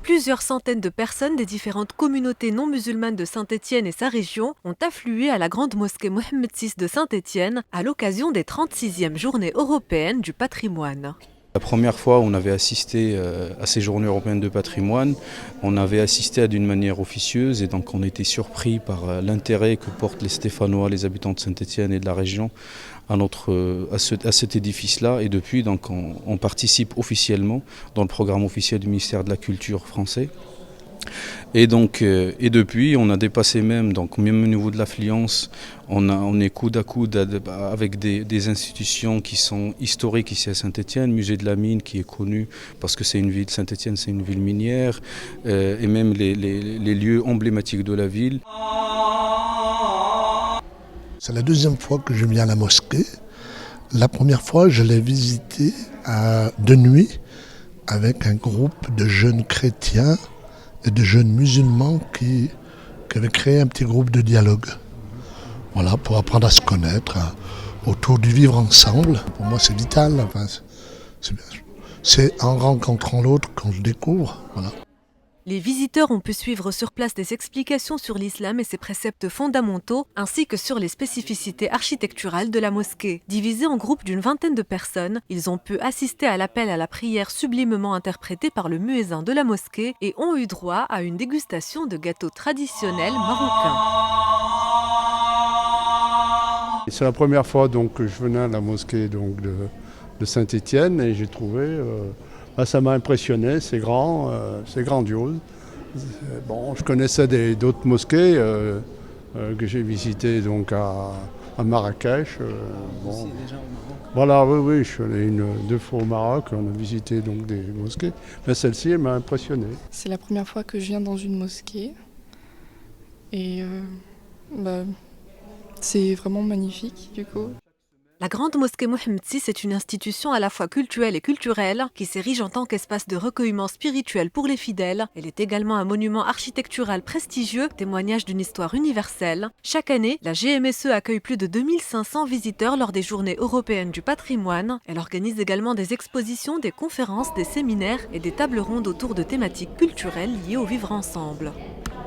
Plusieurs centaines de personnes des différentes communautés non musulmanes de Saint-Étienne et sa région ont afflué à la grande mosquée Mohammed VI de Saint-Étienne à l'occasion des 36e journées européennes du patrimoine. La première fois où on avait assisté à ces journées européennes de patrimoine, on avait assisté d'une manière officieuse et donc on était surpris par l'intérêt que portent les Stéphanois, les habitants de Saint-Étienne et de la région à cet édifice-là. Et depuis, donc, on participe officiellement dans le programme officiel du ministère de la Culture français. Et depuis, on a dépassé même au niveau de l'affluence, on est coude à coude avec des institutions qui sont historiques ici à Saint-Étienne, musée de la mine qui est connu parce que c'est une ville, Saint-Étienne c'est une ville minière, et même les lieux emblématiques de la ville. C'est la deuxième fois que je viens à la mosquée. La première fois, je l'ai visitée de nuit avec un groupe de jeunes chrétiens et de jeunes musulmans qui avaient créé un petit groupe de dialogue. Voilà, pour apprendre à se connaître, autour du vivre ensemble. Pour moi, c'est vital. Enfin, c'est en rencontrant l'autre qu'on se découvre. Voilà. Les visiteurs ont pu suivre sur place des explications sur l'islam et ses préceptes fondamentaux, ainsi que sur les spécificités architecturales de la mosquée. Divisés en groupes d'une vingtaine de personnes, ils ont pu assister à l'appel à la prière sublimement interprété par le muezzin de la mosquée et ont eu droit à une dégustation de gâteaux traditionnels marocains. C'est la première fois donc, que je venais à la mosquée donc, de Saint-Étienne et j'ai trouvé... ça m'a impressionné, c'est grand, c'est grandiose. Bon, je connaissais d'autres mosquées que j'ai visitées donc à Marrakech. Bon. Voilà, oui, je suis allé deux fois au Maroc, on a visité donc des mosquées, mais celle-ci elle m'a impressionné. C'est la première fois que je viens dans une mosquée et c'est vraiment magnifique du coup. La grande mosquée Mohammed VI est une institution à la fois cultuelle et culturelle qui s'érige en tant qu'espace de recueillement spirituel pour les fidèles. Elle est également un monument architectural prestigieux, témoignage d'une histoire universelle. Chaque année, la GMSE accueille plus de 2500 visiteurs lors des Journées européennes du patrimoine. Elle organise également des expositions, des conférences, des séminaires et des tables rondes autour de thématiques culturelles liées au vivre ensemble.